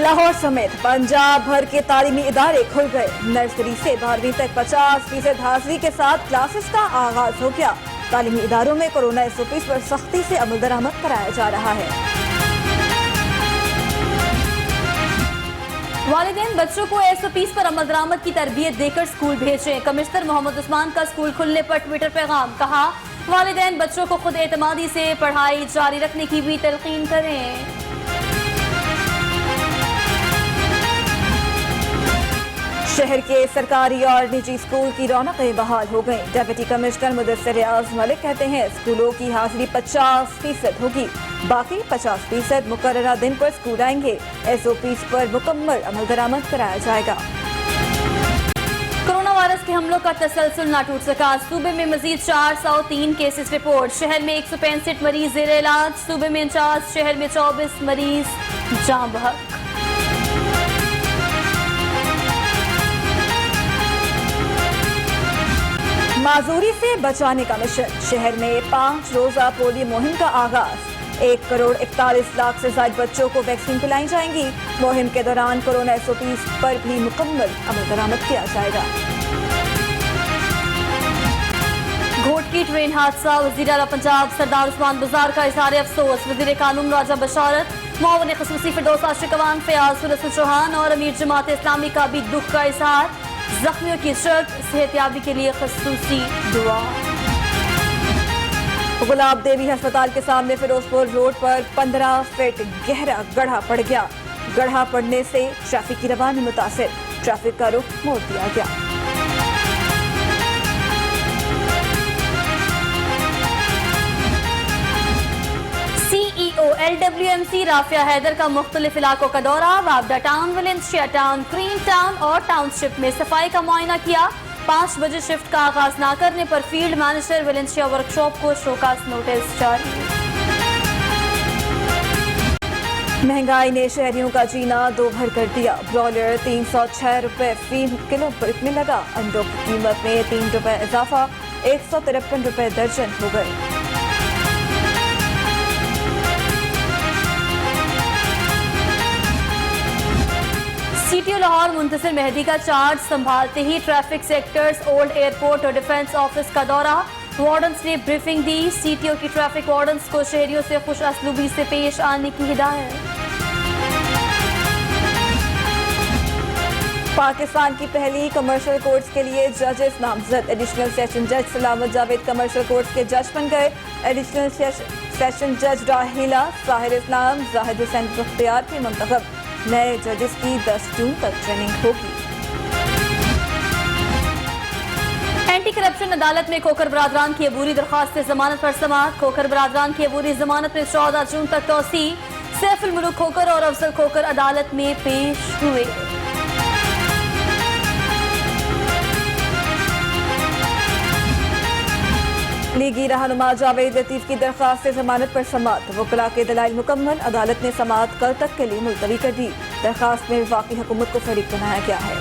लाहौर समेत पंजाब भर के तालीमी इदारे खुल गए। नर्सरी से 12वीं तक 50% हाजिरी के साथ क्लासेस का आगाज हो गया। तालीमी इदारों में कोरोना SOPs पर सख्ती से अमल दरामद कराया जा रहा है। वालिदैन बच्चों को SOPs पर अमल दरामद की तरबियत देकर स्कूल भेजें। कमिश्नर मोहम्मद उस्मान का स्कूल खुलने पर ट्विटर पैगाम, कहा वालिदैन बच्चों को खुद एतमादी से पढ़ाई जारी रखने की भी तलकीन करें। शहर के सरकारी और निजी स्कूल की रौनकें बहाल हो गईं। डिप्टी कमिश्नर मुदस्सिर रियाज मलिक कहते हैं स्कूलों की हाजिरी 50% होगी, बाकी 50% मुकर्ररा दिन पर स्कूल आएंगे। SOPs पर मुकम्मल अमल दरामद कराया जाएगा। कोरोना वायरस के हमलों का तसलसल ना टूट सका। सूबे में मजीद 403 केसेस रिपोर्ट। शहर में 165 मरीज जेर इलाज। सूबे में 49, शहर में 24 मरीज जाँ बहक। माजूरी से बचाने का मिशन। शहर में 5 रोजा पोलियो मुहिम का आगाज। 1,41,00,000 से ज्यादा बच्चों को वैक्सीन पिलाई जाएंगी। मुहिम के दौरान कोरोना SOPs पर भी मुकम्मल अमल दरामद किया जाएगा। घोट की ट्रेन हादसा। वज़ीर आला पंजाब सरदार उस्मान बुज़दार का इज़हार अफसोस। वज़ीर कानून राजा बशारत, मुआविन ख़ुसूसी फिरदौस आशिक अवान फयाज रसूल चौहान और अमीर जमात इस्लामी का भी दुख का इज़हार। जख्मियों की सेहतयाबी के लिए ख़ुसूसी दुआ। गुलाब देवी अस्पताल के सामने फिरोजपुर रोड पर 15 फीट गहरा गड्ढा पड़ गया। गड्ढा पड़ने से ट्रैफिक की रवानी मुतासिर। ट्रैफिक का रुख मोड़ दिया गया। CEO LWMC राफिया हैदर का मुख्तलिफ इलाकों का दौरा। वाबडा town, Valencia town, cream town और टाउनशिप में सफाई का मुआयना किया। 5 बजे शिफ्ट का आगाज न करने पर फील्ड मैनेजर वलेंसिया वर्कशॉप को शोकास नोटिस जारी। महंगाई ने शहरियों का जीना दो भर कर दिया। ब्रॉयलर 306 रुपए फी किलो बिकने लगा। अंडों की कीमत में 3 रुपए इजाफा, 153 रुपए दर्जन हो गए। CTO लाहौर मुंतसिर मेहदी का चार्ज संभालते ही ट्रैफिक सेक्टर्स, ओल्ड एयरपोर्ट और डिफेंस ऑफिस का दौरा। वार्डन्स ने ब्रीफिंग दी। CTO की ट्रैफिक वार्डन्स को शहरियों से खुश असलूबी से पेश आने की हिदायत। पाकिस्तान की पहली कमर्शियल कोर्ट्स के लिए जजेस नामजद। एडिशनल सेशन जज सलामत जावेद कमर्शियल कोर्ट्स के जज बन गए। एडिशनल सेशन जज राहिला साहिर इस्लाम जाहिद हुसैन बख्तियार के मुंतखब। नए जजेस की 10 जून तक ट्रेनिंग होगी। एंटी करप्शन अदालत में खोखर बरादरान की अबूरी दरख्वास्त से जमानत पर समाअत। खोखर बरादरान की अबूरी जमानत में 14 जून तक तौसी। सैफुल मुल्क खोखर और अफजल खोखर अदालत में पेश हुए। लीगी रहनुमा जावेद लतीफ की दरख्वास्त से जमानत पर समाअत। वकला के दलाइल मुकम्मल। अदालत ने समाअत कल तक के लिए मुलतवी कर दी। दरख्वास्त में वफाकी हुकूमत को फरीक बनाया गया है।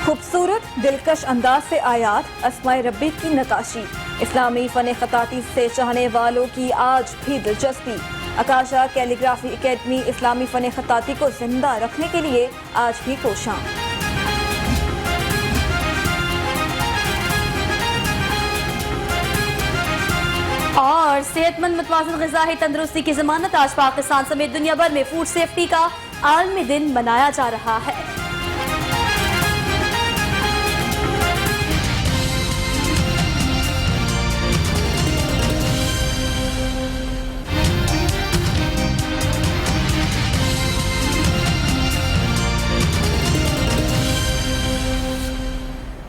खूबसूरत दिलकश अंदाज से आयात अस्माए रब्बी की नकाशी। इस्लामी फन खताती से चाहने वालों की आज भी दिलचस्पी। आकाशा कैलीग्राफी एकेडमी इस्लामी फन खताती को जिंदा रखने के लिए आज भी कोशां। और सेहतमंद मुतवाज़िन ग़िज़ाई तंदुरुस्ती की ज़मानत। आज पाकिस्तान समेत दुनिया भर में फूड सेफ्टी का आलमी दिन मनाया जा रहा है।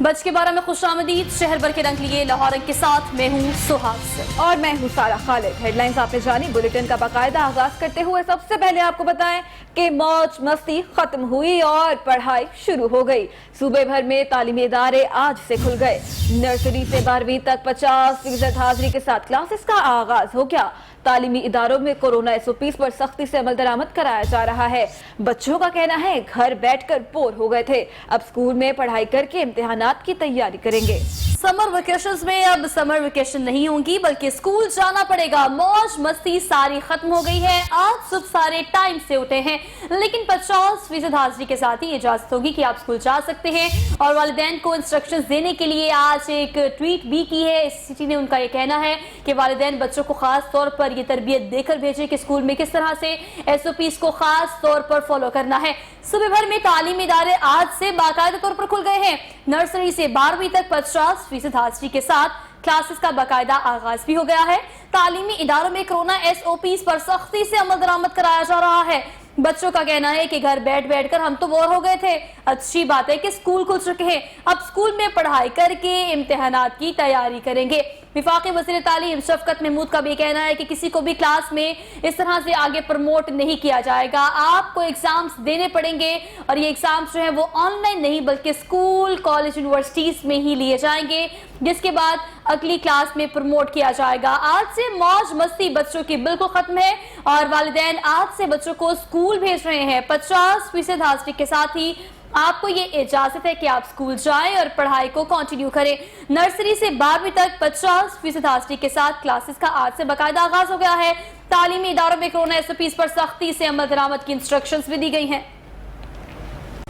बज के 12 में खुशामदीद। शहर भर के रंग लिए लाहौर रंग के साथ मैं हूँ सुहाग और मैं हूँ सारा खालिद। हेडलाइंस आपने जानी। बुलेटिन का बाकायदा आगाज करते हुए सबसे पहले आपको बताएं कि मौज मस्ती खत्म हुई और पढ़ाई शुरू हो गई। सूबे भर में तालीमी इदारे आज से खुल गए। नर्सरी से 12वीं तक 50% हाजिरी के साथ क्लासेस का आगाज हो गया। तालीमी इदारों में कोरोना SOPs पर सख्ती से अमल दरामद कराया जा रहा है। बच्चों का कहना है घर बैठकर बोर हो गए थे, अब स्कूल में पढ़ाई करके इम्तिहानात की तैयारी करेंगे। समर वेकेशंस में अब समर वेकेशन नहीं होंगी बल्कि स्कूल जाना पड़ेगा। मौज मस्ती सारी खत्म हो गई है। आज सुबह सारे टाइम से उठे हैं, लेकिन 50% हाजिरी के साथ ही इजाजत होगी कि आप स्कूल जा सकते हैं। और वालिदैन को इंस्ट्रक्शंस देने के लिए आज एक ट्वीट भी की है सिटी ने। उनका ये कहना है कि वालिदैन बच्चों को खास तौर पर ये तरबियत देकर भेजें कि स्कूल में किस तरह से SOPs को खास तौर पर फॉलो करना है। सुबह भर में तालीमी इदारे आज से बाकायदा तौर पर खुल गए हैं। नर्सरी से 12वीं तक 50% हाजिरी के साथ क्लासेस का बाकायदा आगाज भी हो गया है। तालीमी इदारों में कोरोना SOPs पर सख्ती से अमल दरामद कराया जा रहा है। बच्चों का कहना है कि घर बैठ कर हम तो बोर हो गए थे। अच्छी बात है कि स्कूल खुल चुके हैं, अब स्कूल में पढ़ाई करके इम्तिहानात की तैयारी करेंगे। विफाकी वज़ीर तालीम शफकत महमूद का भी कहना है कि किसी को भी क्लास में इस तरह से आगे प्रमोट नहीं किया जाएगा। आपको एग्जाम्स देने पड़ेंगे और ये एग्जाम्स जो है वो ऑनलाइन नहीं बल्कि स्कूल, कॉलेज, यूनिवर्सिटीज में ही लिए जाएंगे, जिसके बाद अगली क्लास में प्रमोट किया जाएगा। आज से मौज मस्ती बच्चों की बिल्कुल खत्म है और वालिदैन आज से बच्चों को स्कूल भेज रहे हैं। 50% हाजिरी के साथ ही आपको ये इजाजत है कि आप स्कूल जाएं और पढ़ाई को कंटिन्यू करें। नर्सरी से 12वीं तक 50% हाजिरी के साथ क्लासेस का आज से बाकायदा आगाज हो गया है। तालीमी इदारों में कोरोना SOPs पर सख्ती से अमल दरामद की इंस्ट्रक्शंस भी दी गई हैं।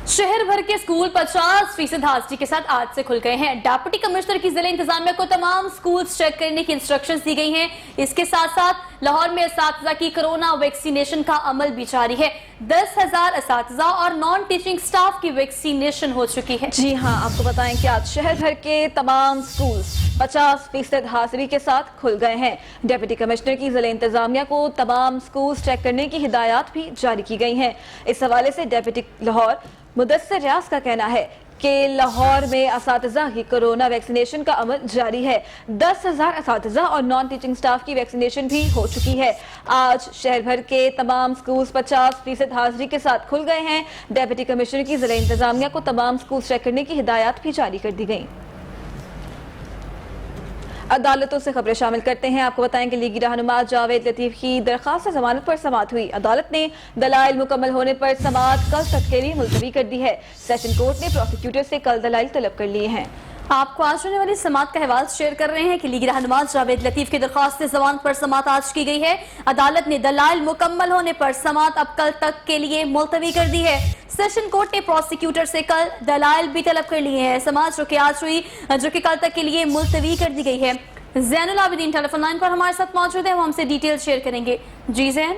शहर भर के स्कूल 50% हाजिरी के साथ आज से खुल गए हैं। डिप्टी कमिश्नर की जिला इंतजामिया को तमाम स्कूल्स चेक करने की इंस्ट्रक्शंस दी गई हैं। इसके साथ साथ लाहौर में असातिज़ा की कोरोना वैक्सीनेशन का अमल भी जारी है। 10,000 असातिज़ा और नॉन टीचिंग स्टाफ की वैक्सीनेशन हो चुकी है। जी हाँ, आपको बताएं कि आज शहर भर के तमाम स्कूल 50% हाजिरी के साथ खुल गए हैं। डिप्टी कमिश्नर की जिला इंतजामिया को तमाम स्कूल चेक करने की हिदायत भी जारी की गई हैं। इस हवाले से डिप्टी लाहौर मुदस्सिर रियाज का कहना है कि लाहौर में असातिज़ा की कोरोना वैक्सीनेशन का अमल जारी है। 10,000 असातिज़ा और नॉन टीचिंग स्टाफ की वैक्सीनेशन भी हो चुकी है। आज शहर भर के तमाम स्कूल 50% हाजिरी के साथ खुल गए हैं। डिप्टी कमिश्नर की जिला इंतजामिया को तमाम स्कूल चेक करने की हिदायत भी जारी कर दी गई। अदालतों से खबरें शामिल करते हैं। आपको बताएं कि लीगी रहनुमा जावेद लतीफ की दरख्वास्त जमानत पर समाअत हुई। अदालत ने दलाइल मुकम्मल होने पर समाअत कल तक के लिए मुलतवी कर दी है। सेशन कोर्ट ने प्रोसिक्यूटर से कल दलाइल तलब कर लिए हैं। आपको आज होने वाली समाअत का हवाला शेयर कर रहे हैं कि लीगी रहनुमा जावेद लतीफ की दरख्वास्त जमानत पर समाअत आज की गई है। अदालत ने दलाइल मुकम्मल होने पर समाअत अब कल तक के लिए मुलतवी कर दी है। सेशन कोर्ट ने प्रोसिक्यूटर से कल दलाइल भी तलब कर लिए हैं। समाअत जो कि आज हुई, जो कि कल तक के लिए मुलतवी कर दी गई है। ज़ैनुल आबिदीन टेलीफोन लाइन पर हमारे साथ मौजूद है, वो हमसे डिटेल शेयर करेंगे। जी ज़ैन।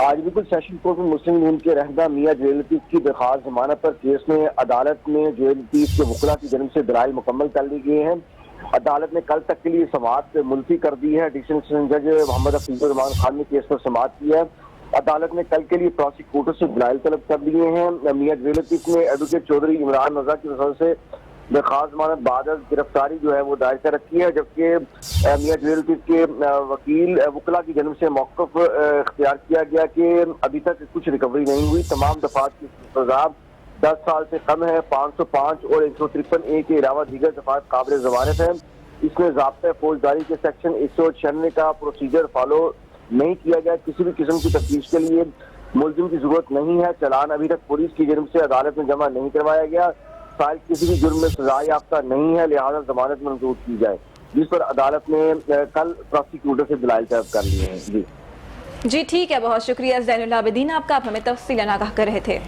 आज बिल्कुल सेशन कोर्ट में मुस्लिम लीग के रहनुमा मियां जवेद लतीफ की दरख्वास्त जमानत पर केस में अदालत ने जवेद लतीफ के वकील की जानिब से दलाइल मुकम्मल कर ली गए हैं। अदालत ने कल तक के लिए समाअत मुलतवी कर दी है। एडिशनल सेशन जज मोहम्मद हफीजुर खान ने केस पर समाअत की है। अदालत ने कल के लिए प्रोसिक्यूटर से दलाइल तलब कर लिए हैं। मियां जवेद लतीफ ने एडवोकेट चौधरी इमरान रजा की तरफ से दरख्वास्त जमानत बाद गिरफ्तारी जो है वो दायर कर रखी है, जबकि मियां जवेद लतीफ के वकील वकला की जन्म से मौक़िफ़ इख्तियार किया गया कि अभी तक कुछ रिकवरी नहीं हुई। तमाम दफात की सजा 10 साल से कम है। 505 और 153A के अलावा दीगर दफात काबिल जमानत है। इसमें ज़ाब्ता फौजदारी के सेक्शन 196 का प्रोसीजर फॉलो नहीं किया गया। किसी भी किस्म की तफ्तीश के लिए मुलजिम की जरूरत नहीं है। चालान अभी तक पुलिस की जन्म से अदालत में जमा नहीं करवाया गया। फाइल किसी भी जुर्म में सजा याफ्ता नहीं है, लिहाजा जमानत मंजूर की जाए, जिस पर अदालत ने कल प्रोसिक्यूटर से दलाइल तलब कर लिए हैं। जी ठीक है, बहुत शुक्रिया ज़ैनुल आबिदीन आपका, आप हमें तफसीलन आगाह कर रहे थे।